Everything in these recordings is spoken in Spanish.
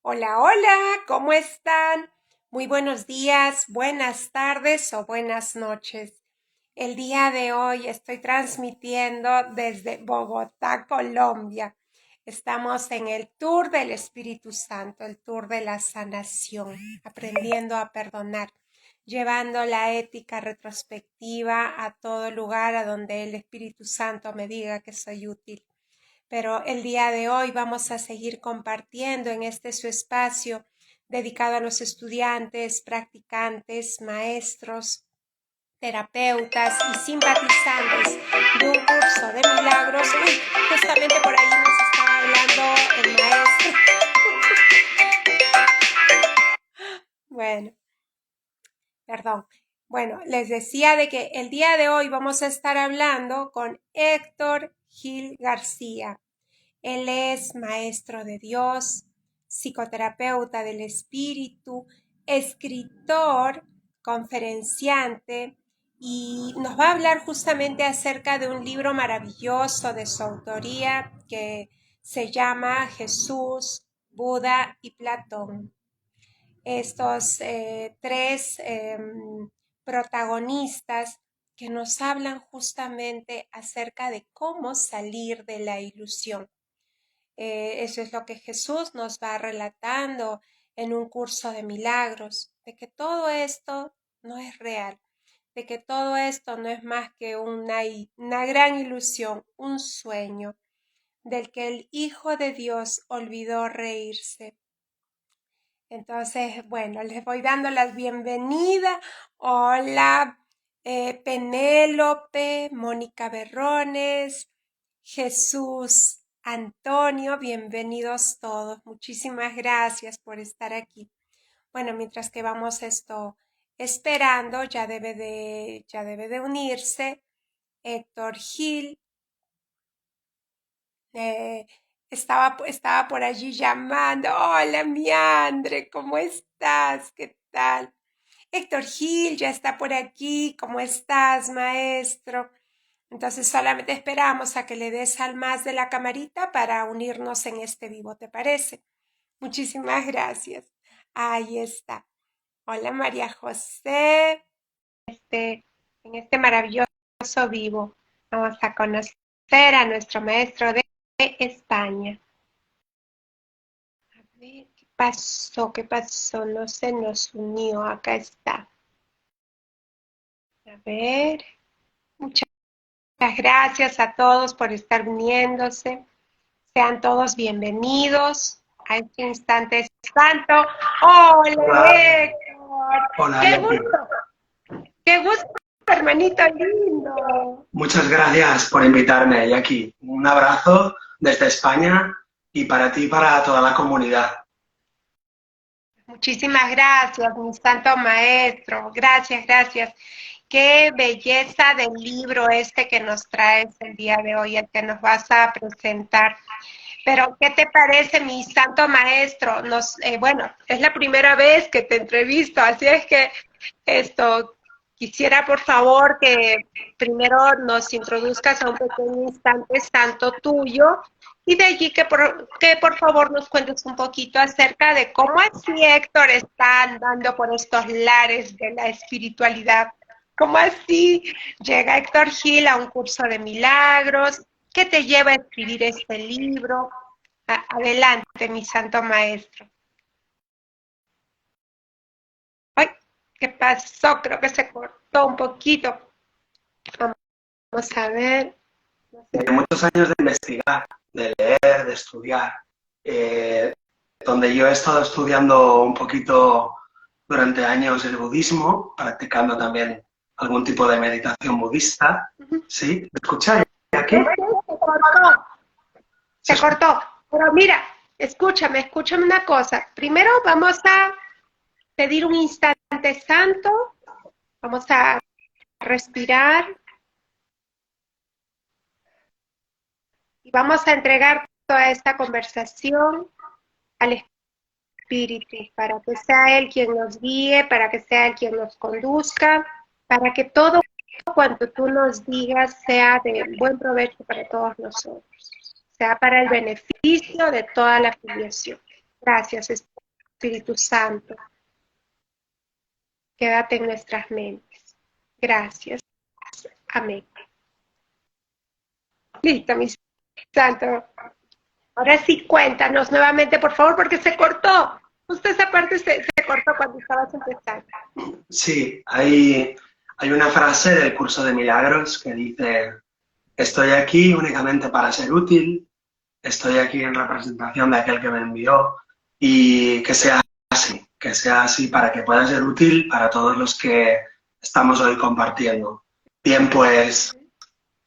Hola, hola, ¿cómo están? Muy buenos días, buenas tardes o buenas noches. El día de hoy estoy transmitiendo desde Bogotá, Colombia. Estamos en el Tour del Espíritu Santo, el Tour de la sanación, aprendiendo a perdonar, llevando la ética retrospectiva a todo lugar a donde el Espíritu Santo me diga que soy útil. Pero el día de hoy vamos a seguir compartiendo en este su espacio dedicado a los estudiantes, practicantes, maestros, terapeutas y simpatizantes de un curso de milagros. Uy, justamente por ahí nos estaba hablando el maestro. Bueno, perdón. Bueno, les decía de que el día de hoy vamos a estar hablando con Héctor Gil García. Él es maestro de Dios, psicoterapeuta del espíritu, escritor, conferenciante y nos va a hablar justamente acerca de un libro maravilloso de su autoría que se llama Jesús, Buda y Platón. Estos tres protagonistas que nos hablan justamente acerca de cómo salir de la ilusión. Eso es lo que Jesús nos va relatando en un curso de milagros, de que todo esto no es real, de que todo esto no es más que una gran ilusión, un sueño, del que el Hijo de Dios olvidó reírse. Entonces, bueno, les voy dando la bienvenida. Hola, Penélope, Mónica Berrones, Jesús, Antonio, bienvenidos todos. Muchísimas gracias por estar aquí. Bueno, mientras que vamos esto esperando, ya debe de unirse Héctor Gil. Eh, estaba por allí llamando. Hola, mi Andre, ¿cómo estás? ¿Qué tal? Héctor Gil ya está por aquí. ¿Cómo estás, maestro? Entonces solamente esperamos a que le des al más de la camarita para unirnos en este vivo, ¿te parece? Muchísimas gracias. Ahí está. Hola, María José. En este maravilloso vivo vamos a conocer a nuestro maestro de España. A ver, ¿qué pasó? ¿Qué pasó? No se nos unió. Acá está. A ver. Muchas gracias a todos por estar uniéndose. Sean todos bienvenidos a este instante santo. ¡Hola, Héctor! Hola, ¡Qué Jackie. gusto! ¡Qué gusto, hermanito lindo! Muchas gracias por invitarme, Jackie. Un abrazo desde España y para ti y para toda la comunidad. Muchísimas gracias, mi santo maestro. Gracias, gracias. Qué belleza del libro este que nos traes el día de hoy, el que nos vas a presentar. Pero, ¿qué te parece, mi santo maestro? Bueno, es la primera vez que te entrevisto, así es que quisiera por favor que primero nos introduzcas a un pequeño instante santo tuyo y de allí que por favor nos cuentes un poquito acerca de cómo así Héctor está andando por estos lares de la espiritualidad. ¿Cómo así llega Héctor Gil a un curso de milagros? ¿Qué te lleva a escribir este libro? Adelante, mi santo maestro. Ay, ¿qué pasó? Creo que se cortó un poquito. Vamos a ver. No sé. De muchos años de investigar, de leer, de estudiar, donde yo he estado estudiando un poquito durante años el budismo, practicando también algún tipo de meditación budista. ¿Sí? ¿Me escucháis aquí? Se cortó, se cortó. Pero mira, escúchame una cosa. Primero vamos a pedir un instante santo. Vamos a respirar y vamos a entregar toda esta conversación al Espíritu, para que sea Él quien nos guíe, para que sea Él quien nos conduzca, para que todo cuanto tú nos digas sea de buen provecho para todos nosotros, sea para el beneficio de toda la filiación. Gracias, Espíritu. Espíritu Santo, quédate en nuestras mentes. Gracias. Amén. Listo, mi santo. Ahora sí, cuéntanos nuevamente, por favor, porque se cortó. Justo esa parte se cortó cuando estabas empezando. Sí, hay una frase del curso de milagros que dice, estoy aquí únicamente para ser útil, estoy aquí en representación de aquel que me envió y que sea así para que pueda ser útil para todos los que estamos hoy compartiendo. Bien, pues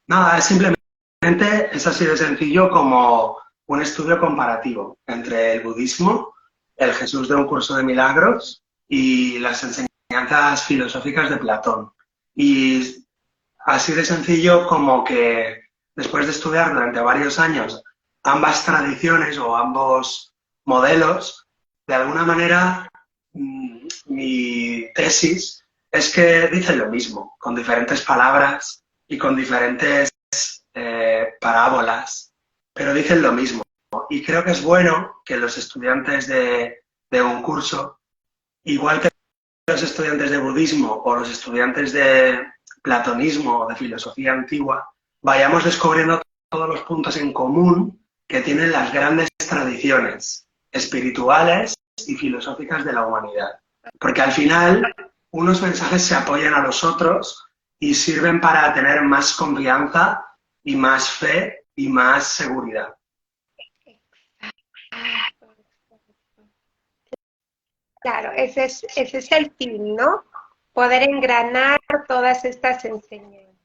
nada, es así de sencillo como un estudio comparativo entre el budismo, el Jesús de un curso de milagros y las enseñanzas filosóficas de Platón. Y así de sencillo como que después de estudiar durante varios años ambas tradiciones o ambos modelos, de alguna manera mi tesis es que dicen lo mismo, con diferentes palabras y con diferentes parábolas, pero dicen lo mismo. Y creo que es bueno que los estudiantes de un curso, igual que los estudiantes de budismo o los estudiantes de platonismo o de filosofía antigua, vayamos descubriendo todos los puntos en común que tienen las grandes tradiciones espirituales y filosóficas de la humanidad. Porque al final unos mensajes se apoyan a los otros y sirven para tener más confianza y más fe y más seguridad. Claro, ese es el fin, ¿no? Poder engranar todas estas enseñanzas.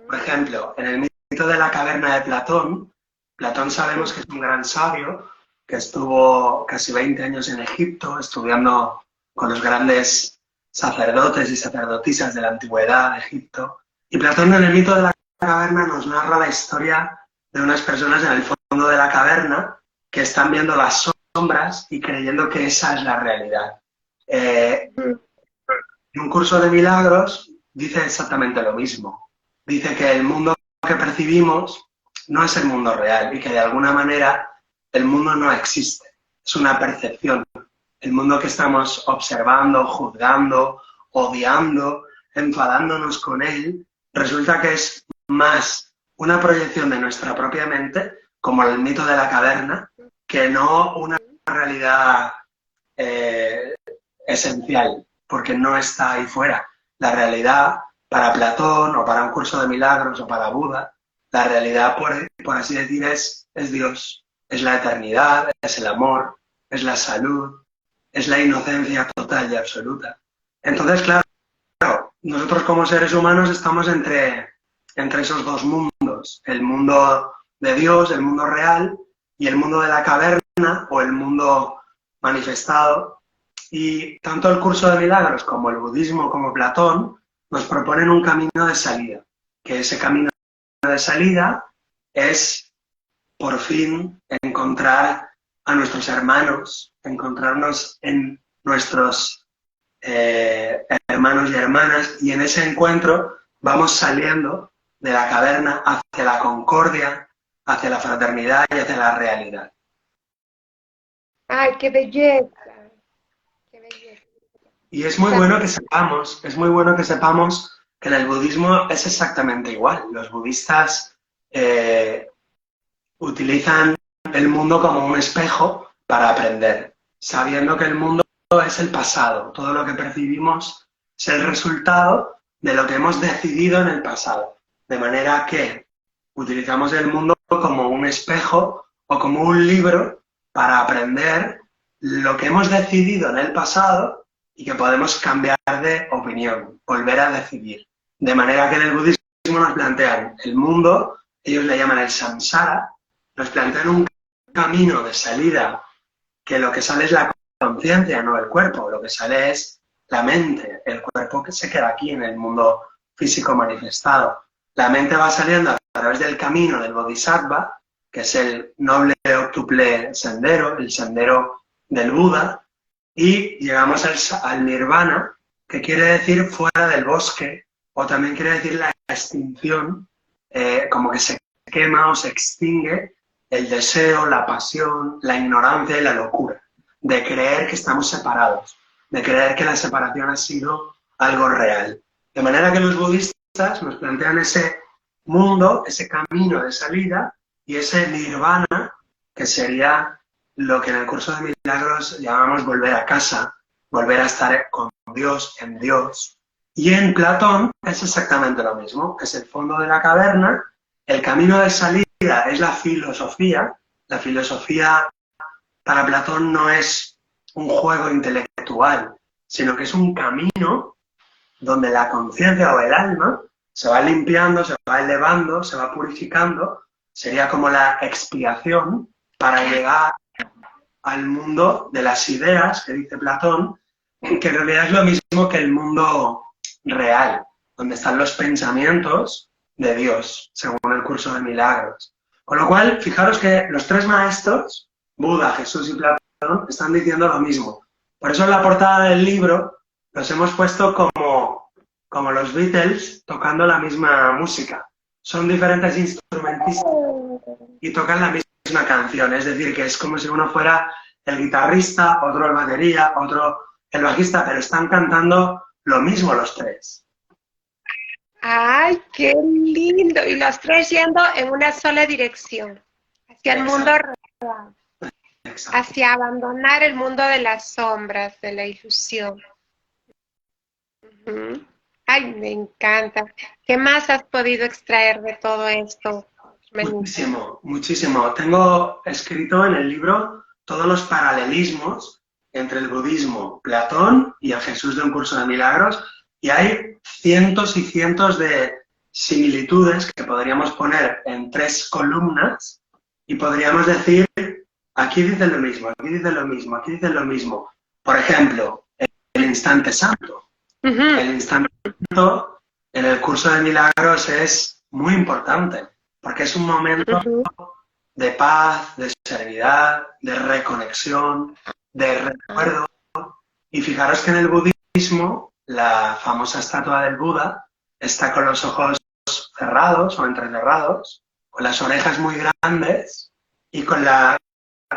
Por ejemplo, en el mito de la caverna de Platón, Platón sabemos que es un gran sabio que estuvo casi 20 años en Egipto estudiando con los grandes sacerdotes y sacerdotisas de la antigüedad de Egipto. Y Platón en el mito de la caverna nos narra la historia de unas personas en el fondo de la caverna que están viendo las sombras y creyendo que esa es la realidad. En un curso de milagros dice exactamente lo mismo. Dice que el mundo que percibimos no es el mundo real y que de alguna manera el mundo no existe. Es una percepción. El mundo que estamos observando, juzgando, odiando, enfadándonos con él, resulta que es más una proyección de nuestra propia mente, como el mito de la caverna, que no una realidad esencial, porque no está ahí fuera. La realidad, para Platón o para un curso de milagros o para Buda, la realidad, por así decir, es Dios, es la eternidad, es el amor, es la salud, es la inocencia total y absoluta. Entonces, claro, nosotros como seres humanos estamos entre esos dos mundos, el mundo de Dios, el mundo real, y el mundo de la caverna o el mundo manifestado. Y tanto el curso de milagros como el budismo como Platón nos proponen un camino de salida, que ese camino de salida es por fin encontrar a nuestros hermanos, encontrarnos en nuestros hermanos y hermanas, y en ese encuentro vamos saliendo de la caverna hacia la concordia, hacia la fraternidad y hacia la realidad. ¡Ay, qué belleza! ¡Qué belleza! Y es muy bueno que sepamos, es muy bueno que sepamos que en el budismo es exactamente igual. Los budistas utilizan el mundo como un espejo para aprender, sabiendo que el mundo es el pasado. Todo lo que percibimos es el resultado de lo que hemos decidido en el pasado. De manera que utilizamos el mundo como un espejo o como un libro para aprender lo que hemos decidido en el pasado y que podemos cambiar de opinión, volver a decidir. De manera que en el budismo nos plantean el mundo, ellos le llaman el samsara, nos plantean un camino de salida que lo que sale es la conciencia, no el cuerpo, lo que sale es la mente, el cuerpo que se queda aquí en el mundo físico manifestado. La mente va saliendo a través del camino del bodhisattva, que es el noble octuple sendero, el sendero del Buda, y llegamos al nirvana, que quiere decir fuera del bosque, o también quiere decir la extinción, como que se quema o se extingue el deseo, la pasión, la ignorancia y la locura. de creer que estamos separados, de creer que la separación ha sido algo real. De manera que los budistas nos plantean ese mundo, ese camino de salida y ese nirvana, que sería lo que en el curso de milagros llamamos volver a casa, volver a estar con Dios, en Dios. Y en Platón es exactamente lo mismo, es el fondo de la caverna, el camino de salida es la filosofía para Platón no es un juego intelectual, sino que es un camino donde la conciencia o el alma se va limpiando, se va elevando, se va purificando, sería como la expiación para llegar al mundo de las ideas, que dice Platón, que en realidad es lo mismo que el mundo real, donde están los pensamientos de Dios, según el curso de milagros. Con lo cual, fijaros que los tres maestros, Buda, Jesús y Platón, están diciendo lo mismo. Por eso en la portada del libro los hemos puesto como los Beatles tocando la misma música. Son diferentes instrumentistas y tocan la misma canción. Es decir, que es como si uno fuera el guitarrista, otro el batería, otro el bajista, pero están cantando lo mismo los tres. ¡Ay, qué lindo! Y los tres yendo en una sola dirección, hacia el mundo real, hacia abandonar el mundo de las sombras, de la ilusión. ¡Ay, me encanta! ¿Qué más has podido extraer de todo esto? Muchísimo, muchísimo. Tengo escrito en el libro todos los paralelismos entre el budismo, Platón y el Jesús de un curso de milagros, y hay cientos y cientos de similitudes que podríamos poner en 3 columnas y podríamos decir, aquí dicen lo mismo, aquí dicen lo mismo, aquí dicen lo mismo. Por ejemplo, el instante santo. El instante santo en el curso de milagros es muy importante, porque es un momento de paz, de serenidad, de reconexión, de recuerdo. Y fijaros que en el budismo, la famosa estatua del Buda está con los ojos cerrados o entrecerrados, con las orejas muy grandes y con la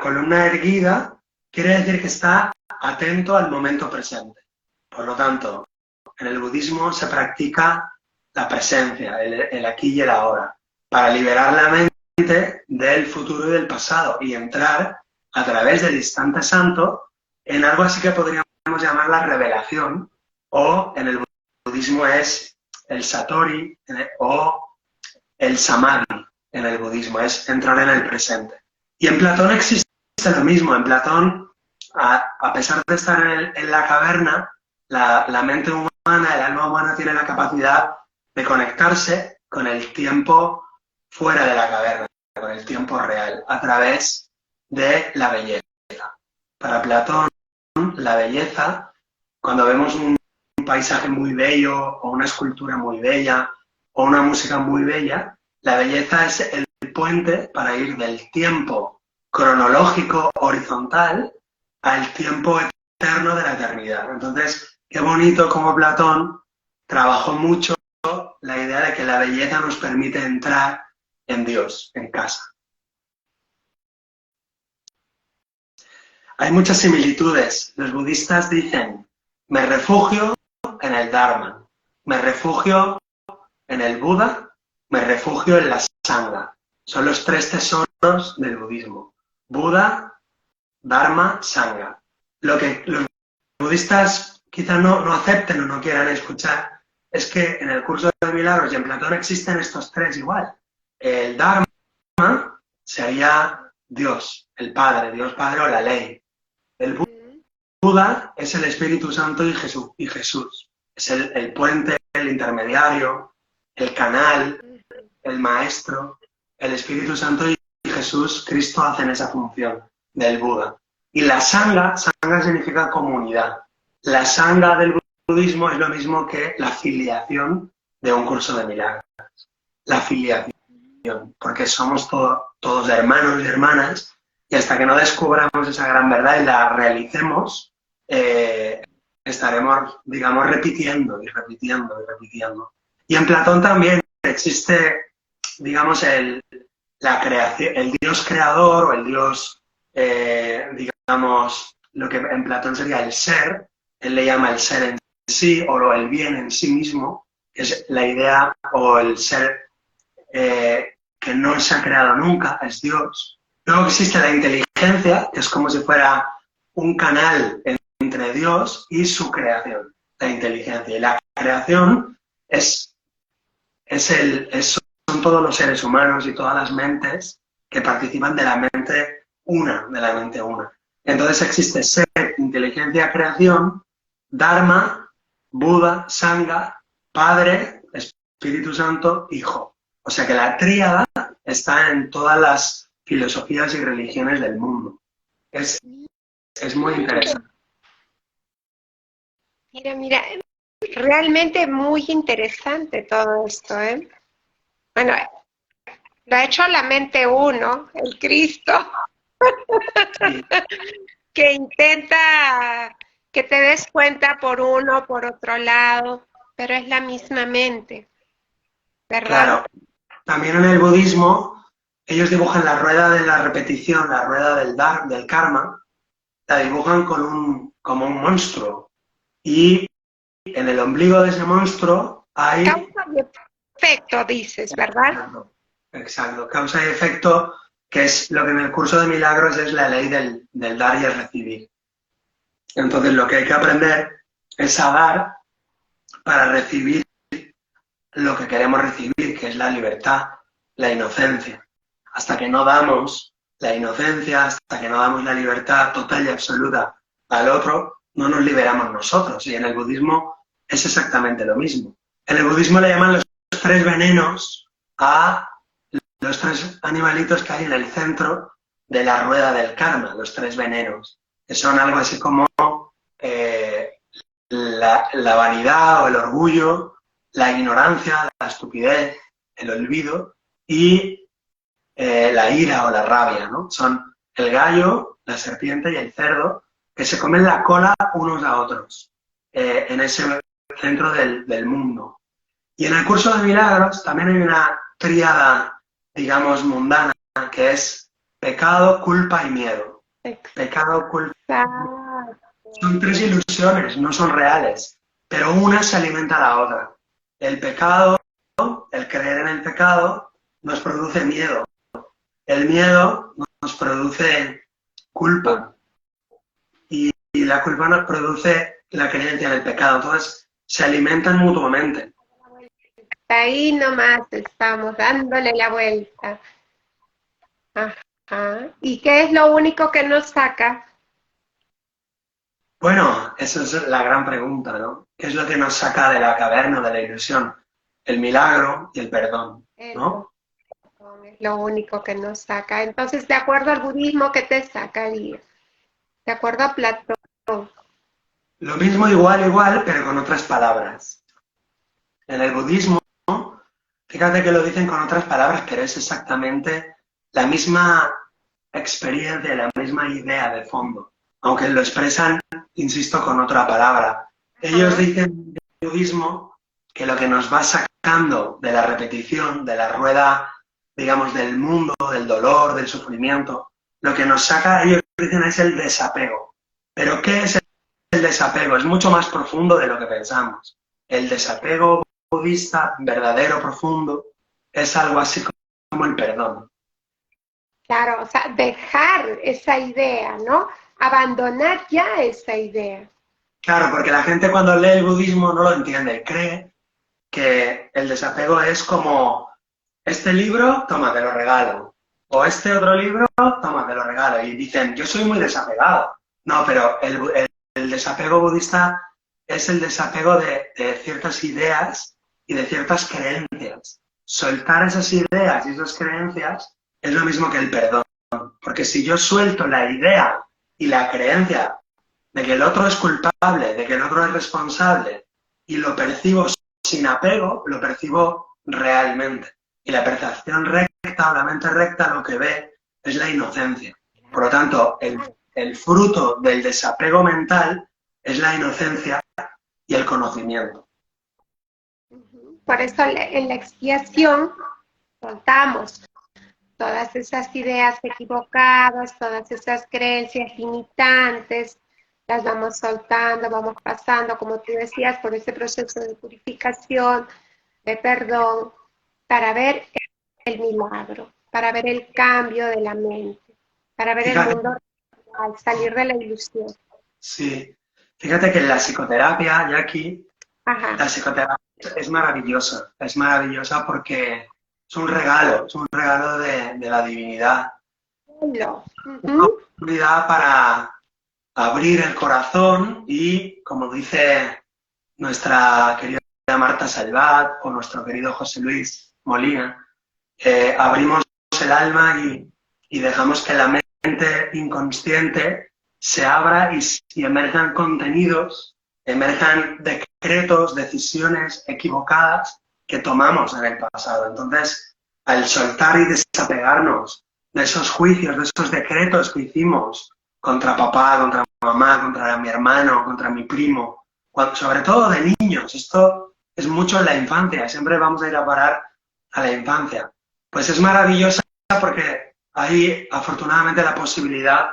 columna erguida, quiere decir que está atento al momento presente. Por lo tanto, en el budismo se practica la presencia, el aquí y el ahora, para liberar la mente del futuro y del pasado y entrar a través del instante santo en algo así que podríamos llamar la revelación, o en el budismo es el satori o el samadhi en el budismo, es entrar en el presente. Y en Platón existe lo mismo. En Platón, a pesar de estar en la caverna, la mente humana, el alma humana tiene la capacidad de conectarse con el tiempo fuera de la caverna, con el tiempo real, a través de la belleza. Para Platón, la belleza, cuando vemos un paisaje muy bello, o una escultura muy bella, o una música muy bella, la belleza es el puente para ir del tiempo cronológico horizontal al tiempo eterno de la eternidad. Entonces, qué bonito como Platón trabajó mucho la idea de que la belleza nos permite entrar en Dios, en casa. Hay muchas similitudes. Los budistas dicen, me refugio en el Dharma, me refugio en el Buda, me refugio en la Sangha. Son los 3 tesoros del budismo. Buda, Dharma, Sangha. Lo que los budistas quizá no acepten o no quieran escuchar es que en el curso de milagros y en Platón existen estos 3 igual. El Dharma sería Dios, el Padre, Dios Padre o la ley. El Buda es el Espíritu Santo y Jesús. Es el puente, el intermediario, el canal, el maestro. El Espíritu Santo y Jesús, Cristo, hacen esa función del Buda. Y la Sangha significa comunidad. La Sangha del budismo es lo mismo que la filiación de un curso de milagros. La filiación, porque somos todos hermanos y hermanas, y hasta que no descubramos esa gran verdad y la realicemos, estaremos, digamos, repitiendo y repitiendo y repitiendo. Y en Platón también existe, digamos, la creación, el Dios creador o el Dios, digamos, lo que en Platón sería el ser, él le llama el ser en sí o el bien en sí mismo, que es la idea o el ser que no se ha creado nunca, es Dios. Luego existe la inteligencia, que es como si fuera un canal entre Dios y su creación, la inteligencia. Y la creación son todos los seres humanos y todas las mentes que participan de la mente una, de la mente una. Entonces existe ser, inteligencia, creación, Dharma, Buda, Sangha, Padre, Espíritu Santo, Hijo. O sea que la tríada está en todas las filosofías y religiones del mundo. Es, es muy interesante. Mira, realmente muy interesante todo esto, ¿eh? Bueno, lo ha hecho la mente uno, el Cristo, Sí, que intenta que te des cuenta por uno, por otro lado, pero es la misma mente, ¿verdad? claro. También en el budismo, ellos dibujan la rueda de la repetición, la rueda del karma, la dibujan como un monstruo. Y en el ombligo de ese monstruo hay... Causa y efecto, dices, ¿verdad? Exacto, exacto, causa y efecto, que es lo que en el curso de milagros es la ley del dar y el recibir. Entonces lo que hay que aprender es a dar para recibir lo que queremos recibir, que es la libertad, la inocencia. Hasta que no damos la inocencia, hasta que no damos la libertad total y absoluta al otro, no nos liberamos nosotros. Y en el budismo es exactamente lo mismo. En el budismo le llaman los tres venenos a los tres animalitos que hay en el centro de la rueda del karma, los tres venenos, que son algo así como eh, la vanidad o el orgullo, la ignorancia, la estupidez, el olvido y la ira o la rabia, ¿no? Son el gallo, la serpiente y el cerdo que se comen la cola unos a otros en ese centro del mundo. Y en el curso de milagros también hay una tríada, digamos, mundana, que es pecado, culpa y miedo. Pecado, culpa. Exacto. Son tres ilusiones, no son reales, pero una se alimenta a la otra. El pecado, el creer en el pecado, nos produce miedo. El miedo nos produce culpa. Y la culpa nos produce la creencia en el pecado. Entonces, se alimentan mutuamente. Ahí nomás estamos dándole la vuelta. Ajá. ¿Y qué es lo único que nos saca? Bueno, esa es la gran pregunta, ¿no? ¿Qué es lo que nos saca de la caverna, de la ilusión? El milagro y el perdón, El ¿no? perdón es lo único que nos saca. Entonces, de acuerdo al budismo, ¿qué te sacaría? De acuerdo a Platón. Lo mismo igual, pero con otras palabras. En el budismo, fíjate que lo dicen con otras palabras, pero es exactamente la misma experiencia, la misma idea de fondo, aunque lo expresan, insisto, con otra palabra. Ellos Ajá. dicen en el budismo que lo que nos va sacando de la repetición, de la rueda, digamos, del mundo, del dolor, del sufrimiento, lo que nos saca, ellos dicen, es el desapego. ¿Pero qué es el desapego? Es mucho más profundo de lo que pensamos. El desapego budista verdadero, profundo, es algo así como el perdón. Claro, o sea, dejar esa idea, ¿no? Abandonar ya esa idea. Claro, porque la gente cuando lee el budismo no lo entiende, cree que el desapego es como este libro, toma, te lo regalo, o este otro libro, toma, te lo regalo, y dicen, yo soy muy desapegado. No, pero el desapego budista es el desapego de ciertas ideas y de ciertas creencias. Soltar esas ideas y esas creencias es lo mismo que el perdón, porque si yo suelto la idea y la creencia de que el otro es culpable, de que el otro es responsable, y lo percibo sin apego, lo percibo realmente. Y la percepción recta, la mente recta, lo que ve es la inocencia. Por lo tanto, el fruto del desapego mental es la inocencia y el conocimiento. Por eso en la expiación soltamos todas esas ideas equivocadas, todas esas creencias limitantes, las vamos soltando, vamos pasando, como tú decías, por ese proceso de purificación, de perdón, para ver el milagro, para ver el cambio de la mente, para ver el Fíjate, mundo real, salir de la ilusión. sí, fíjate que en la psicoterapia, Jackie, Ajá. la psicoterapia es maravillosa porque es un regalo de la divinidad, una Ujú. oportunidad para abrir el corazón y, como dice nuestra querida Marta Salvat o nuestro querido José Luis Molina, abrimos el alma y dejamos que la mente inconsciente se abra y emerjan contenidos, emerjan decretos, decisiones equivocadas que tomamos en el pasado. Entonces, al soltar y desapegarnos de esos juicios, de esos decretos que hicimos contra papá, contra mamá, contra mi hermano, contra mi primo, sobre todo de niños, esto es mucho en la infancia, siempre vamos a ir a parar a la infancia. Pues es maravillosa porque hay afortunadamente la posibilidad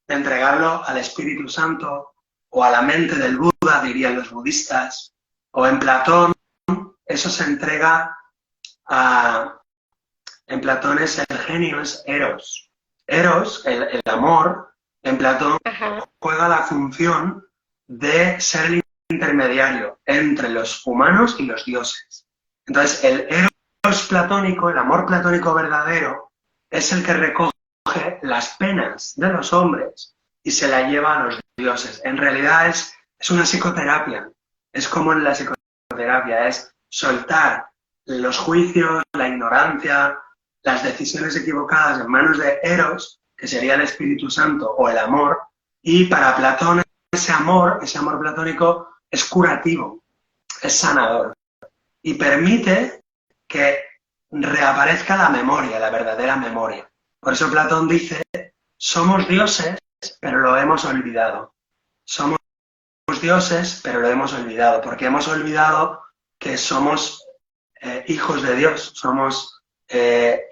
de entregarlo al Espíritu Santo o a la mente del Buda, dirían los budistas, o en Platón, eso se entrega a... En Platón es el genio, es Eros. Eros, el amor, en Platón Ajá. juega la función de ser el intermediario entre los humanos y los dioses. Entonces, el eros platónico, el amor platónico verdadero, es el que recoge las penas de los hombres y se la lleva a los dioses. En realidad es una psicoterapia, es como en la psicoterapia, es soltar los juicios, la ignorancia, las decisiones equivocadas en manos de Eros, que sería el Espíritu Santo o el amor, y para Platón ese amor platónico es curativo, es sanador y permite que reaparezca la memoria, la verdadera memoria. Por eso Platón dice, somos dioses, pero lo hemos olvidado. Somos dioses, pero lo hemos olvidado, porque hemos olvidado que somos hijos de Dios, somos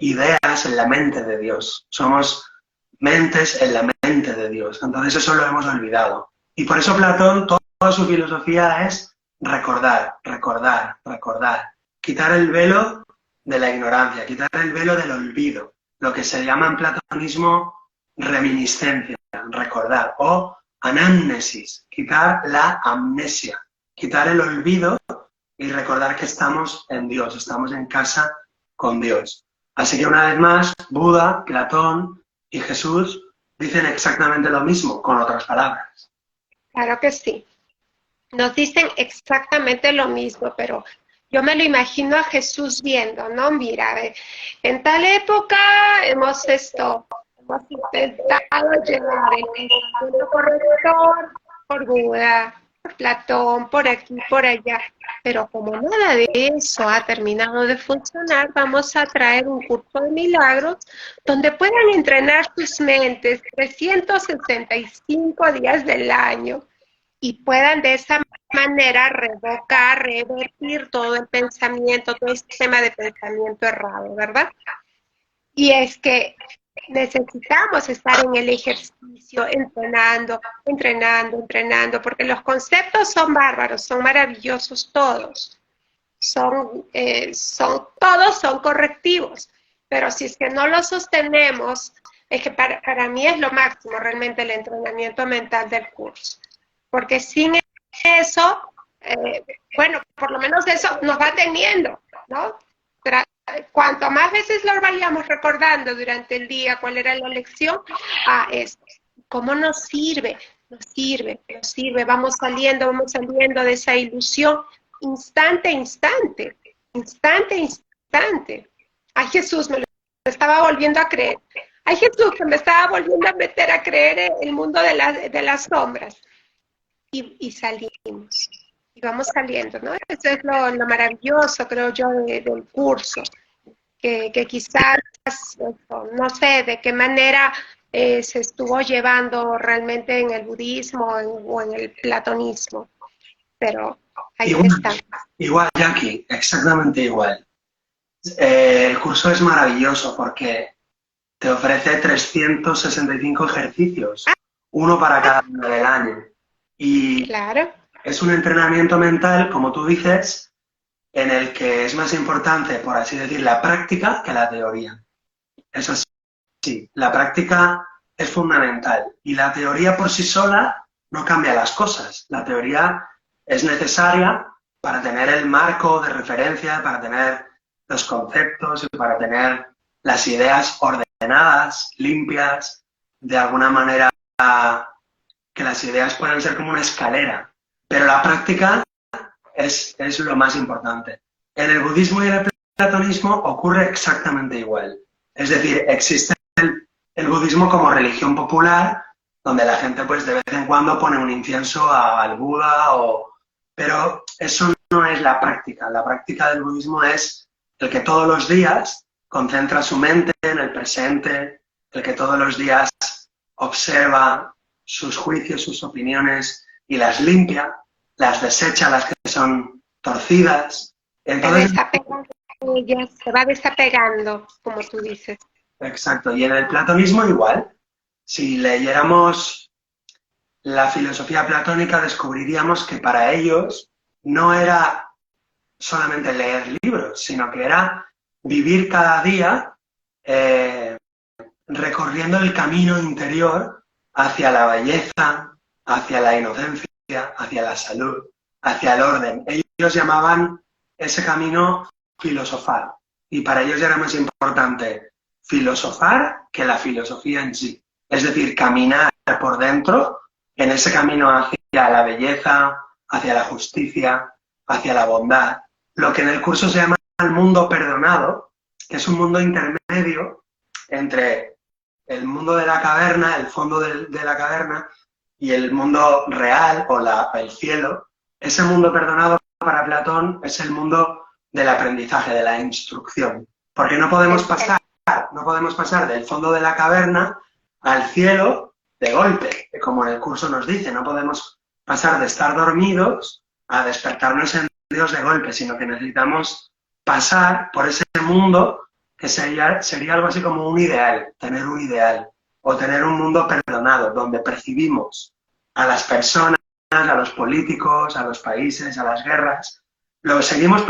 ideas en la mente de Dios, somos mentes en la mente de Dios. Entonces eso lo hemos olvidado. Y por eso Platón, toda su filosofía es recordar, recordar, recordar. Quitar el velo de la ignorancia, quitar el velo del olvido, lo que se llama en platonismo reminiscencia, recordar, o anamnesis, quitar la amnesia, quitar el olvido y recordar que estamos en Dios, estamos en casa con Dios. Así que una vez más, Buda, Platón y Jesús dicen exactamente lo mismo, con otras palabras. Claro que sí. Nos dicen exactamente lo mismo, pero yo me lo imagino a Jesús viendo, ¿no? Mira, en tal época hemos intentado llevar el pensamiento corrector por Buda, por Platón, por aquí, por allá, pero como nada de eso ha terminado de funcionar, vamos a traer un curso de milagros donde puedan entrenar sus mentes 365 días del año y puedan de esa manera revocar, revertir todo el pensamiento, todo el sistema de pensamiento errado, ¿verdad? Y es que necesitamos estar en el ejercicio, entrenando, entrenando, entrenando, porque los conceptos son bárbaros, son maravillosos todos, todos son correctivos, pero si es que no los sostenemos, es que para mí es lo máximo realmente el entrenamiento mental del curso, porque sin eso, bueno, por lo menos eso nos va teniendo, ¿no? Cuanto más veces lo vayamos recordando durante el día cuál era la lección, es cómo nos sirve, nos sirve, nos sirve, vamos saliendo de esa ilusión instante, instante, instante, instante. Ay, Jesús, me lo estaba volviendo a creer. Ay, Jesús, que me estaba volviendo a meter a creer en el mundo de las sombras. Y salimos, y vamos saliendo, ¿no? Eso es lo maravilloso, creo yo, del curso, que quizás, no sé de qué manera se estuvo llevando realmente en el budismo o en el platonismo, pero ahí Igual, está. igual Jackie, exactamente igual. El curso es maravilloso porque te ofrece 365 ejercicios, uno para cada día del año. Y claro. es un entrenamiento mental, como tú dices, en el que es más importante, por así decir, la práctica que la teoría. Eso sí, la práctica es fundamental y la teoría por sí sola no cambia las cosas. La teoría es necesaria para tener el marco de referencia, para tener los conceptos y para tener las ideas ordenadas, limpias, de alguna manera que las ideas puedan ser como una escalera. Pero la práctica es lo más importante. En el budismo y en el platonismo ocurre exactamente igual. Es decir, existe el budismo como religión popular, donde la gente pues de vez en cuando pone un incienso al Buda, pero eso no es la práctica. La práctica del budismo es el que todos los días concentra su mente en el presente, el que todos los días observa sus juicios, sus opiniones y las limpia, las desecha, las que son torcidas. Se Entonces, desapega de ellas, se va desapegando, como tú dices. exacto. Y en el platonismo igual. Si leyéramos la filosofía platónica, descubriríamos que para ellos no era solamente leer libros, sino que era vivir cada día recorriendo el camino interior hacia la belleza, hacia la inocencia, hacia la salud, hacia el orden. Ellos llamaban ese camino filosofar y para ellos era más importante filosofar que la filosofía en sí. Es decir, caminar por dentro en ese camino hacia la belleza, hacia la justicia, hacia la bondad. Lo que en el curso se llama el mundo perdonado, que es un mundo intermedio entre el mundo de la caverna, el fondo de la caverna, y el mundo real o el cielo. Ese mundo perdonado para Platón es el mundo del aprendizaje, de la instrucción. Porque no podemos pasar del fondo de la caverna al cielo de golpe, como en el curso nos dice, no podemos pasar de estar dormidos a despertarnos en Dios de golpe, sino que necesitamos pasar por ese mundo que sería algo así como un ideal, tener un ideal, o tener un mundo perdonado, donde percibimos a las personas, a los políticos, a los países, a las guerras, lo seguimos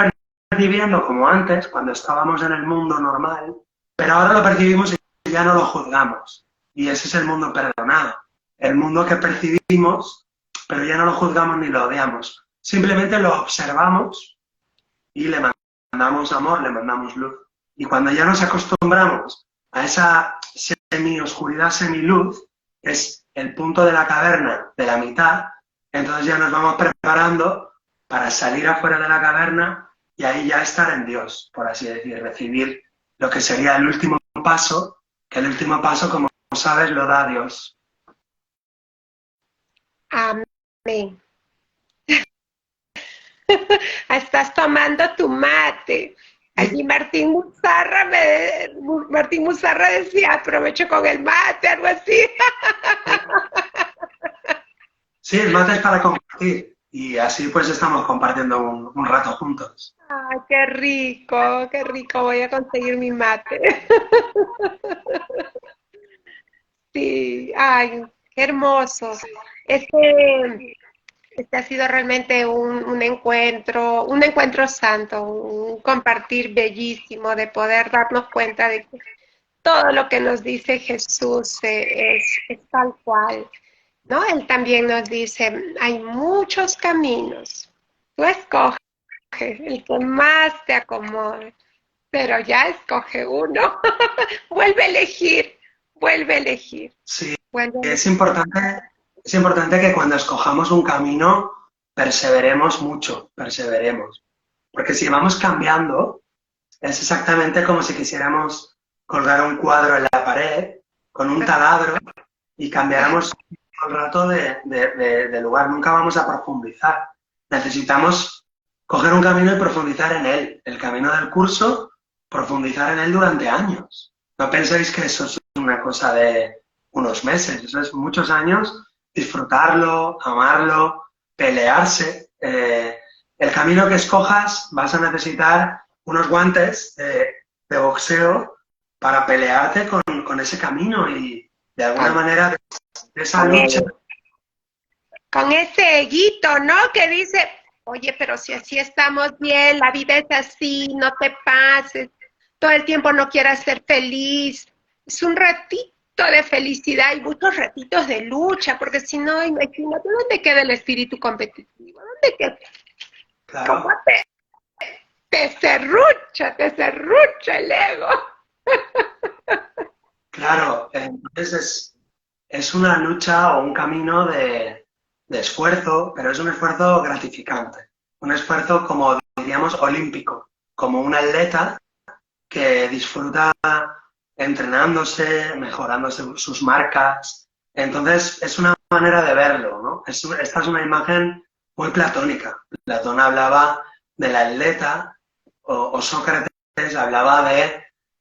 percibiendo como antes, cuando estábamos en el mundo normal, pero ahora lo percibimos y ya no lo juzgamos. Y ese es el mundo perdonado, el mundo que percibimos, pero ya no lo juzgamos ni lo odiamos. Simplemente lo observamos y le mandamos amor, le mandamos luz. Y cuando ya nos acostumbramos a esa semi-oscuridad, semi-luz, que es el punto de la caverna de la mitad, entonces ya nos vamos preparando para salir afuera de la caverna y ahí ya estar en Dios, por así decir, recibir lo que sería el último paso, que el último paso, como sabes, lo da Dios. Amén. Estás tomando tu mate. Allí Martín Muzarra decía, aprovecho con el mate, algo así. Sí, el mate es para compartir y así pues estamos compartiendo un rato juntos. Ay, qué rico, voy a conseguir mi mate. Sí, ay, qué hermoso. Este, este ha sido realmente un encuentro santo, un compartir bellísimo de poder darnos cuenta de que todo lo que nos dice Jesús es tal cual, ¿no? Él también nos dice, hay muchos caminos, tú escoge el que más te acomode, pero ya escoge uno, vuelve a elegir, vuelve a elegir, Sí, vuelve a es elegir. importante, es importante que cuando escojamos un camino perseveremos mucho, perseveremos. Porque si vamos cambiando, es exactamente como si quisiéramos colgar un cuadro en la pared con un taladro y cambiáramos todo el rato de lugar. Nunca vamos a profundizar. Necesitamos coger un camino y profundizar en él. El camino del curso, profundizar en él durante años. No penséis que eso es una cosa de unos meses, eso es muchos años, disfrutarlo, amarlo, pelearse. El camino que escojas vas a necesitar unos guantes de boxeo para pelearte con ese camino y de alguna manera de esa lucha con ese eguito, ¿no? Que dice, oye, pero si así estamos bien, la vida es así, no te pases, todo el tiempo no quieras ser feliz. Es un ratito de felicidad y muchos ratitos de lucha, porque si no, imagínate, ¿dónde queda el espíritu competitivo? ¿Dónde queda? ¿Cómo Claro, te serrucha el ego? claro. Entonces es una lucha o un camino de esfuerzo, pero es un esfuerzo gratificante. Un esfuerzo, como diríamos, olímpico, como un atleta que disfruta entrenándose, mejorando sus marcas. Entonces, es una manera de verlo, ¿no? Esta es una imagen muy platónica. Platón hablaba del atleta, o Sócrates hablaba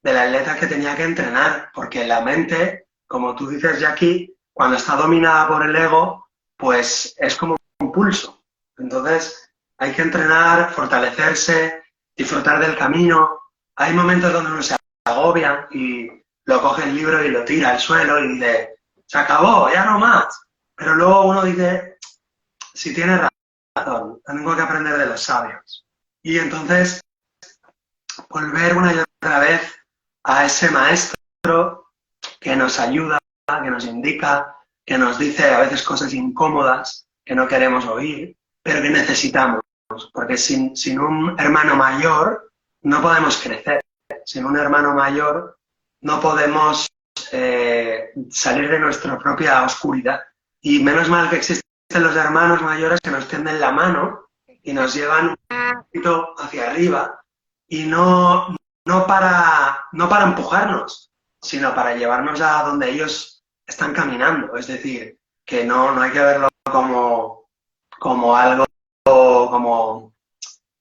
del atleta que tenía que entrenar, porque la mente, como tú dices, Jackie, cuando está dominada por el ego, pues es como un pulso. Entonces, hay que entrenar, fortalecerse, disfrutar del camino. Hay momentos donde uno se agobia y lo coge el libro y lo tira al suelo y dice, se acabó, ya no más. Pero luego uno dice, si tiene razón, tengo que aprender de los sabios. Y entonces volver una y otra vez a ese maestro que nos ayuda, que nos indica, que nos dice a veces cosas incómodas que no queremos oír, pero que necesitamos, porque sin un hermano mayor no podemos crecer. Sin un hermano mayor no podemos salir de nuestra propia oscuridad. Y menos mal que existen los hermanos mayores que nos tienden la mano y nos llevan un poquito hacia arriba y no para empujarnos, sino para llevarnos a donde ellos están caminando. Es decir, que no hay que verlo como algo, como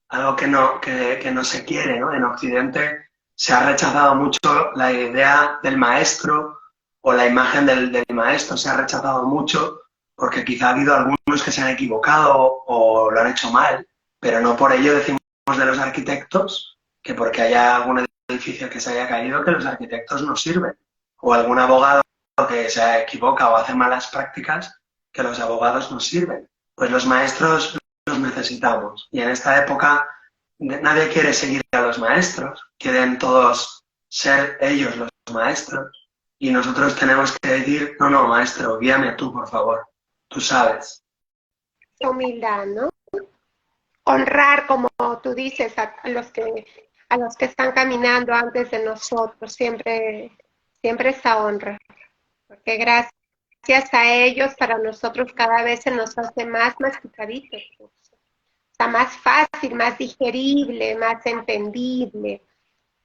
algo que no se quiere, ¿no? En Occidente se ha rechazado mucho la idea del maestro o la imagen del maestro, se ha rechazado mucho porque quizá ha habido algunos que se han equivocado o lo han hecho mal, pero no por ello decimos de los arquitectos que porque haya algún edificio que se haya caído que los arquitectos no sirven, o algún abogado que se equivoca o hace malas prácticas que los abogados no sirven. Pues los maestros los necesitamos. Y en esta época nadie quiere seguir a los maestros, quieren todos ser ellos los maestros. Y nosotros tenemos que decir, no, no, maestro, guíame tú, por favor. Tú sabes. Humildad, ¿no? Honrar, como tú dices, a los que están caminando antes de nosotros, siempre, siempre esa honra, porque gracias a ellos, para nosotros cada vez se nos hace más masticadito el curso. Está más fácil, más digerible, más entendible,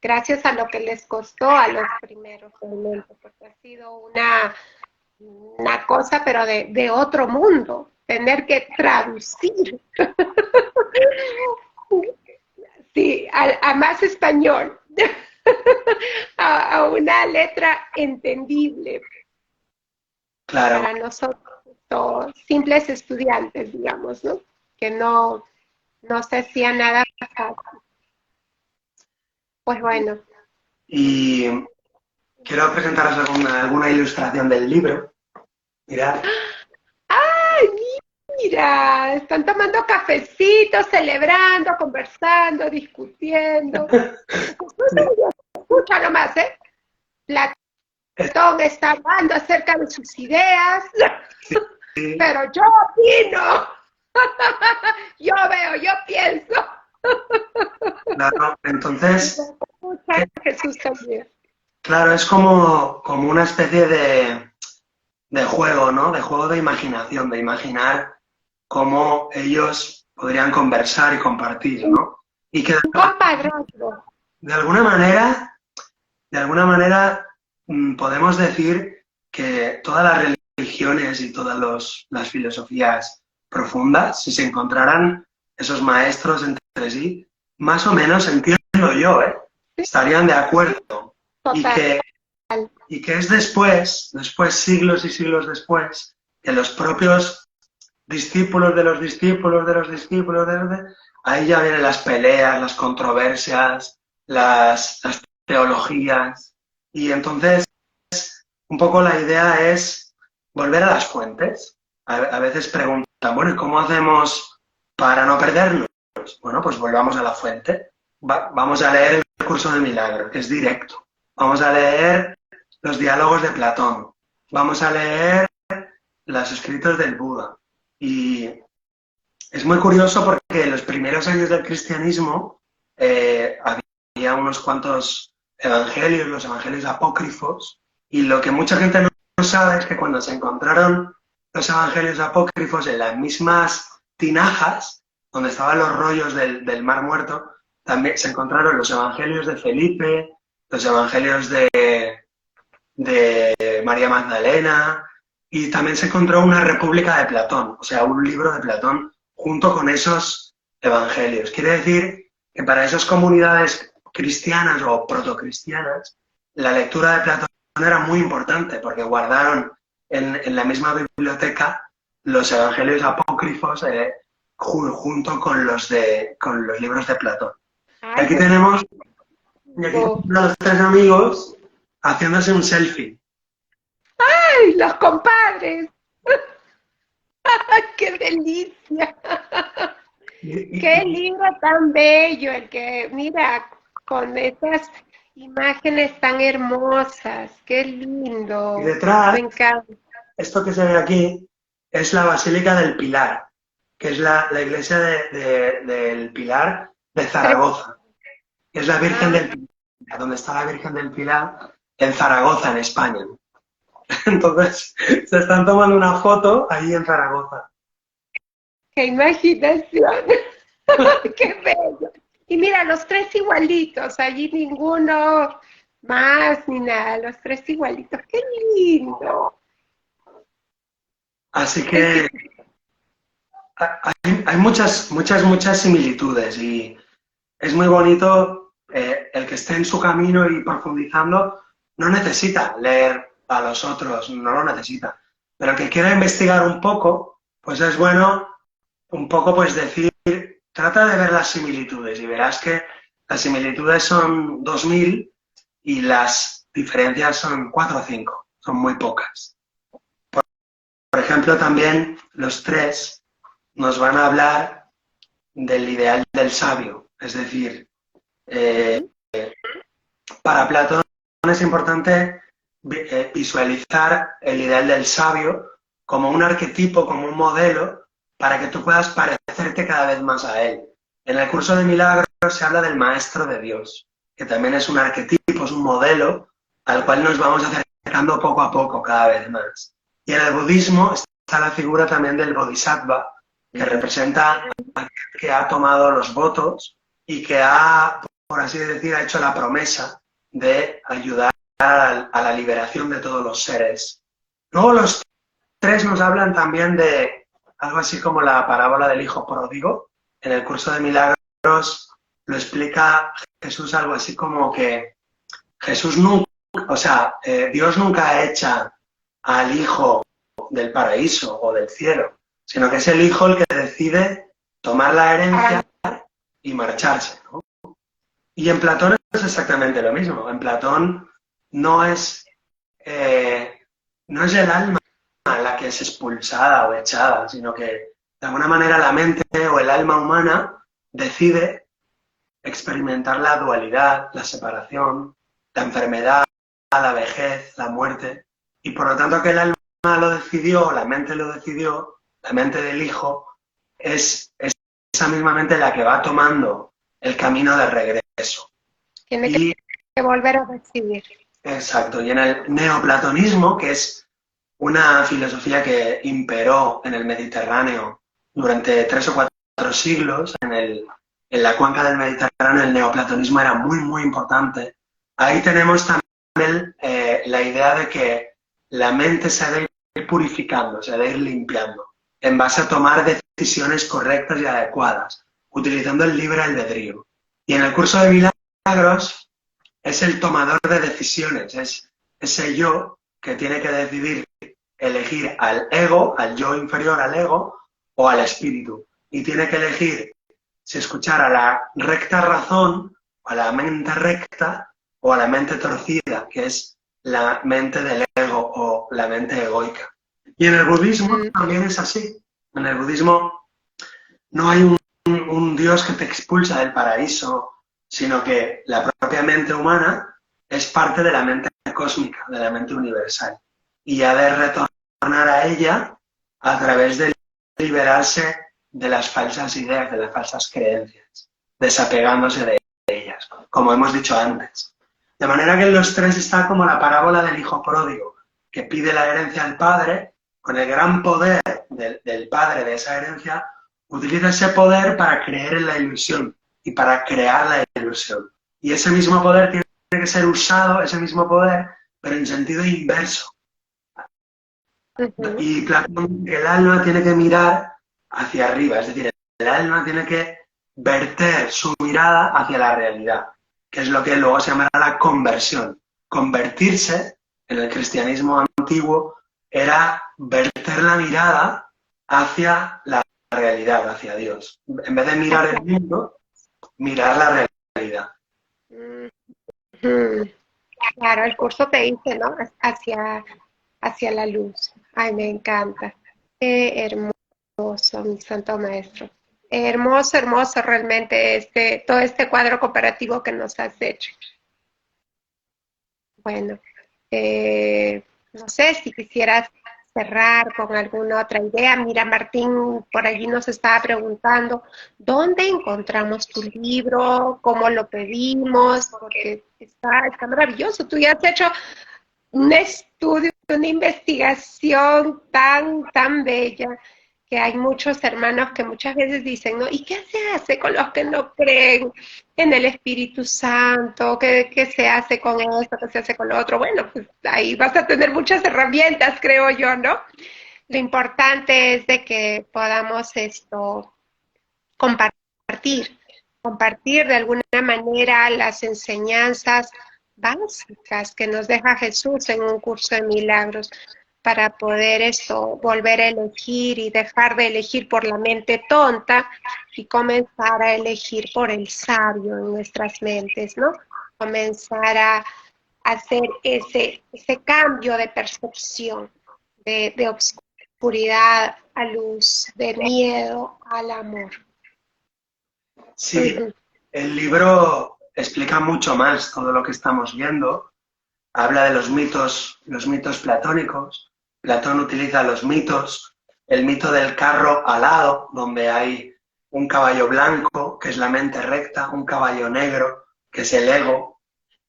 gracias a lo que les costó a los primeros realmente, porque ha sido una cosa, pero de otro mundo, tener que traducir. Sí, a más español, a una letra entendible Claro. para nosotros, simples estudiantes, digamos, ¿no? Que no se hacía nada fácil. Pues bueno. Y quiero presentaros alguna ilustración del libro. Mirad. ¡Ay, mira! Están tomando cafecito, celebrando, conversando, discutiendo. Escucha nomás, ¿eh? Platón está hablando acerca de sus ideas, Sí. pero yo opino. Yo veo, yo pienso. Claro, entonces, Escucha Jesús también. claro, es como una especie de juego, ¿no? De juego de imaginación, de imaginar cómo ellos podrían conversar y compartir, ¿no? Y que Compadrazgo. de alguna manera, podemos decir que todas las religiones y todas las filosofías profundas, si se encontraran esos maestros entre sí, más o menos entiendo yo, estarían de acuerdo. Y Total. que es después, siglos y siglos después, que los propios discípulos de los discípulos de los discípulos ahí ya vienen las peleas, las controversias, las teologías. Y entonces, un poco la idea es volver a las fuentes. A veces bueno, ¿y cómo hacemos para no perdernos? Bueno, pues volvamos a la fuente. Vamos a leer el curso de milagros, que es directo. Vamos a leer los diálogos de Platón. Vamos a leer los escritos del Buda. Y es muy curioso porque en los primeros años del cristianismo había unos cuantos evangelios, los evangelios apócrifos, y lo que mucha gente no sabe es que cuando se encontraron los evangelios apócrifos en las mismas tinajas, donde estaban los rollos del Mar Muerto, también se encontraron los evangelios de Felipe, los evangelios de María Magdalena, y también se encontró una República de Platón, o sea, un libro de Platón junto con esos evangelios. Quiere decir que para esas comunidades cristianas o protocristianas, la lectura de Platón era muy importante porque guardaron en la misma biblioteca los evangelios apócrifos junto con los libros de Platón. Ay, Aquí pues, tenemos a los tres amigos haciéndose un selfie. ¡ay, los compadres! ¡Ay, qué delicia! ¡Qué libro tan bello! El que, mira, con esas imágenes tan hermosas. ¡Qué Y lindo! detrás, Me encanta. esto que se ve aquí, es la Basílica del Pilar, que es la iglesia del Pilar de Zaragoza. Es la Virgen Ah, del Pilar, donde está la Virgen del Pilar, en Zaragoza, en España. Entonces, se están tomando una foto ahí en Zaragoza. ¡qué imaginación! ¡Qué bello! Y mira, los tres igualitos, allí ninguno más ni nada, los tres igualitos. ¡Qué lindo! Así Es que que hay muchas similitudes y es muy bonito el que esté en su camino y profundizando. No necesita leer a los otros, no lo necesita. Pero el que quiera investigar un poco, pues es bueno un poco pues decir, trata de ver las similitudes y verás que las similitudes son 2000 y las diferencias son 4 o 5, son muy pocas. Por ejemplo, también los tres nos van a hablar del ideal del sabio, es decir, eh, para Platón es importante visualizar el ideal del sabio como un arquetipo, como un modelo, para que tú puedas parecerte cada vez más a él. En el curso de milagros se habla del maestro de Dios, que también es un arquetipo, es un modelo al cual nos vamos acercando poco a poco cada vez más. Y en el budismo está la figura también del bodhisattva, que representa a aquel que ha tomado los votos y que ha, por así decir, ha hecho la promesa de ayudar a la liberación de todos los seres. Luego los tres nos hablan también de algo así como la parábola del hijo pródigo. En el curso de milagros lo explica Jesús algo así como que Jesús nunca, o sea, Dios nunca echa al hijo del paraíso o del cielo, sino que es el hijo el que decide tomar la herencia y marcharse, ¿no? Y en Platón es exactamente lo mismo. En Platón no es, no es el alma la que es expulsada o echada, sino que de alguna manera la mente o el alma humana decide experimentar la dualidad, la separación, la enfermedad, la vejez, la muerte, y por lo tanto que el alma lo decidió, la mente lo decidió, la mente del hijo, es esa misma mente la que va tomando el camino de regreso. tiene Y, que volver a recibir. exacto, y en el neoplatonismo, que es una filosofía que imperó en el Mediterráneo durante 3 o 4 siglos, en la cuenca del Mediterráneo el neoplatonismo era muy, muy importante. Ahí tenemos también la idea de que la mente se ha de ir purificando, se ha de ir limpiando, en base a tomar decisiones correctas y adecuadas, utilizando el libre albedrío. Y en el curso de milagros es el tomador de decisiones, es ese yo que tiene que decidir elegir al ego, al yo inferior al ego, o al espíritu. Y tiene que elegir si escuchar a la recta razón, o a la mente recta, o a la mente torcida, que es la mente del ego o la mente egoica. Y en el budismo también es así. En el budismo no hay un Dios que te expulsa del paraíso, sino que la propia mente humana es parte de la mente cósmica, de la mente universal. Y ha de retornar a ella a través de liberarse de las falsas ideas, de las falsas creencias, desapegándose de ellas, como hemos dicho antes. De manera que en los tres está como la parábola del hijo pródigo, que pide la herencia al padre, con el gran poder del padre de esa herencia, utiliza ese poder para creer en la ilusión y para crear la ilusión. Y ese mismo poder tiene que ser usado, ese mismo poder, pero en sentido inverso. Y Platón, el alma tiene que mirar hacia arriba, es decir, el alma tiene que verter su mirada hacia la realidad, que es lo que luego se llamará la conversión. Convertirse en el cristianismo antiguo era verter la mirada hacia la realidad, hacia Dios. En vez de mirar el mundo, mirar la realidad. Claro, el curso te dice, ¿no? Hacia la luz. Ay, me encanta. Qué hermoso, mi santo maestro. Hermoso, hermoso realmente todo este cuadro comparativo que nos has hecho. Bueno, no sé si quisieras cerrar con alguna otra idea. Mira, Martín por allí nos estaba preguntando, ¿dónde encontramos tu libro? ¿Cómo lo pedimos? Porque está maravilloso. Tú ya has hecho un estudio, una investigación tan bella, que hay muchos hermanos que muchas veces dicen, ¿no? ¿Y qué se hace con los que no creen en el Espíritu Santo? ¿Qué se hace con esto? ¿Qué se hace con lo otro? Bueno, pues ahí vas a tener muchas herramientas, creo yo, ¿no? Lo importante es de que podamos compartir, compartir de alguna manera las enseñanzas básicas que nos deja Jesús en un curso de milagros para poder volver a elegir y dejar de elegir por la mente tonta y comenzar a elegir por el sabio en nuestras mentes, ¿no? Comenzar a hacer ese cambio de percepción, de obscuridad a luz, de miedo al amor. Sí, el libro explica mucho más todo lo que estamos viendo. Habla de los mitos platónicos. Platón utiliza los mitos, el mito del carro alado, donde hay un caballo blanco, que es la mente recta, un caballo negro, que es el ego.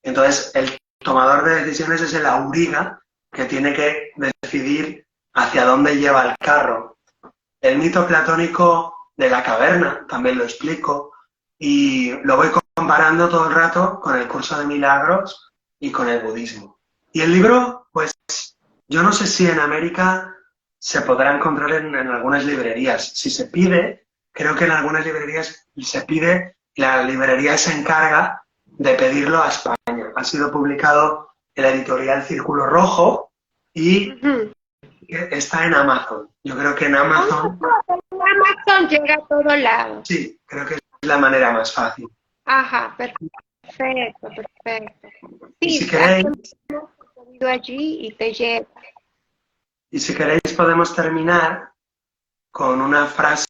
Entonces, el tomador de decisiones es el auriga, que tiene que decidir hacia dónde lleva el carro. El mito platónico de la caverna, también lo explico, y lo voy comparando todo el rato con el curso de milagros y con el budismo. Y el libro, pues, yo no sé si en América se podrá encontrar en algunas librerías. Si se pide, creo que en algunas librerías se pide, la librería se encarga de pedirlo a España. Ha sido publicado en la editorial Círculo Rojo y está en Amazon. Yo creo que en Amazon... Amazon llega a todo lado. Sí, creo que es la manera más fácil. Ajá, perfecto. Y Sí, si queréis... allí y te llega. Y si queréis podemos terminar con una frase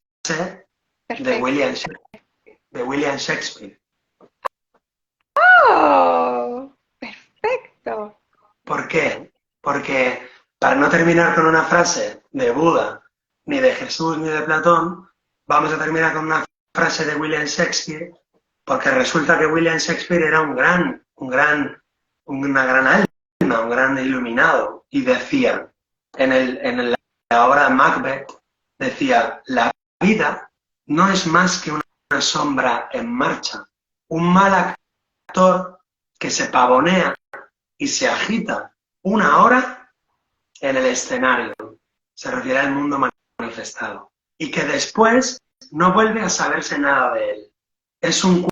de William Shakespeare. ¡Oh! Perfecto. ¿Por qué? Porque para no terminar con una frase de Buda, ni de Jesús, ni de Platón, vamos a terminar con una frase de William Shakespeare, porque resulta que William Shakespeare era una gran alma, un gran iluminado, y decía, en la obra Macbeth, decía, la vida no es más que una sombra en marcha, un mal actor que se pavonea y se agita una hora en el escenario, se refiere al mundo manifestado, y que después no vuelve a saberse nada de él. Es un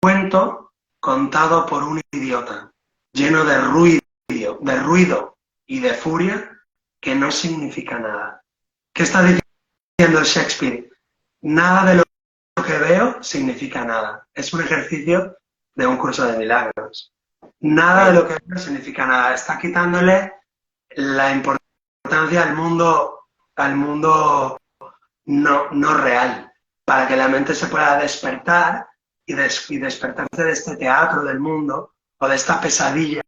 cuento contado por un idiota, lleno de ruido y de furia, que no significa nada. ¿Qué está diciendo Shakespeare? Nada de lo que veo significa nada. Es un ejercicio de un curso de milagros. Nada de lo que veo significa nada. Está quitándole la importancia al mundo no real, para que la mente se pueda despertar y despertarse de este teatro del mundo o de esta pesadilla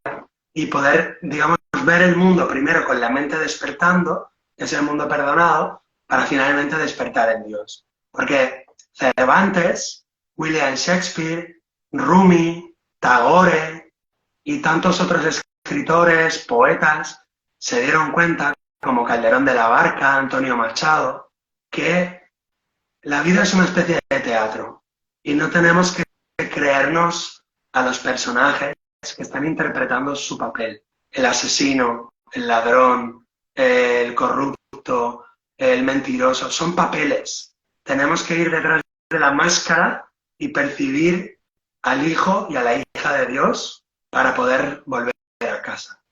y poder, digamos, ver el mundo primero con la mente despertando, que es el mundo perdonado, para finalmente despertar en Dios. Porque Cervantes, William Shakespeare, Rumi, Tagore y tantos otros escritores, poetas, se dieron cuenta, como Calderón de la Barca, Antonio Machado, que la vida es una especie de teatro y no tenemos que creernos a los personajes que están interpretando su papel. El asesino, el ladrón, el corrupto, el mentiroso, son papeles. Tenemos que ir detrás de la máscara y percibir al hijo y a la hija de Dios para poder volver a casa.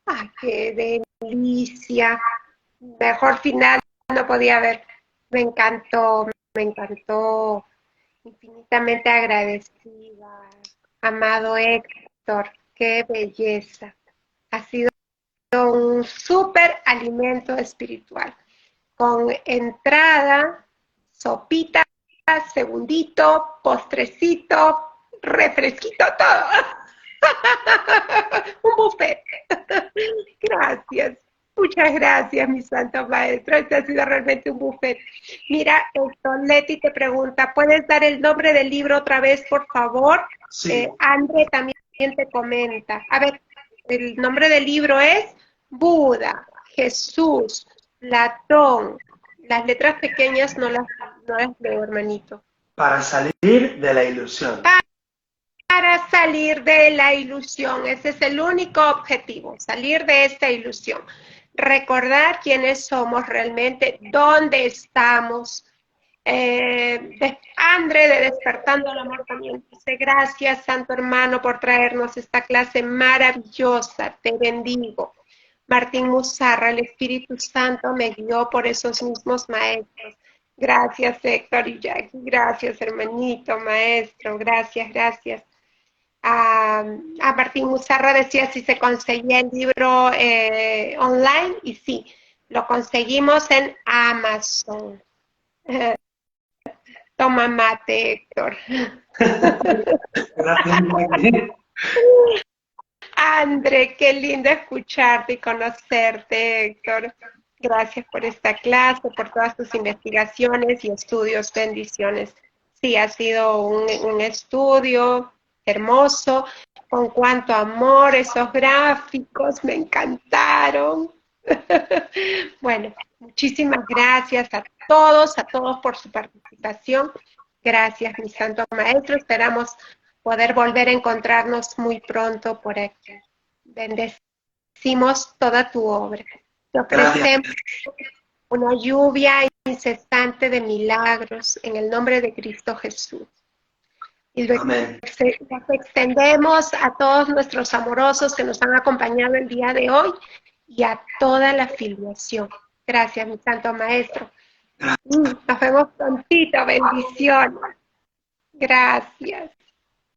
¡Ay, qué delicia! Mejor final no podía haber. Me encantó, infinitamente agradecida. Amado Héctor, qué belleza. Ha sido un súper alimento espiritual. Con entrada, sopita, segundito, postrecito, refresquito, todo. Un buffet. Gracias. Muchas gracias, mi santo maestro. Este ha sido realmente un buffet. Mira, Leti te pregunta, ¿puedes dar el nombre del libro otra vez, por favor? Sí. André también te comenta. A ver, el nombre del libro es Buda, Jesús, Platón. Las letras pequeñas no las leo, hermanito. Para salir de la ilusión. Para salir de la ilusión. Ese es el único objetivo, salir de esta ilusión. Recordar quiénes somos realmente, dónde estamos. André de Despertando el Amor también dice, gracias, Santo Hermano, por traernos esta clase maravillosa, te bendigo. Martín Musarra, el Espíritu Santo me guió por esos mismos maestros. Gracias, Héctor y Jackie, gracias, hermanito, maestro, gracias. A Martín Musarra decía si se conseguía el libro online, y sí, lo conseguimos en Amazon. Toma mate, Héctor. Gracias. André, qué lindo escucharte y conocerte, Héctor. Gracias por esta clase, por todas tus investigaciones y estudios. Bendiciones. Sí, ha sido un estudio hermoso, con cuánto amor, esos gráficos me encantaron. Bueno, muchísimas gracias a todos por su participación. Gracias, mi santo maestro. Esperamos poder volver a encontrarnos muy pronto por aquí. Bendecimos toda tu obra. Te ofrecemos una lluvia incesante de milagros en el nombre de Cristo Jesús. Y lo extendemos a todos nuestros amorosos que nos han acompañado el día de hoy y a toda la filiación. Gracias, mi santo maestro. Nos vemos prontito. Bendiciones. Gracias.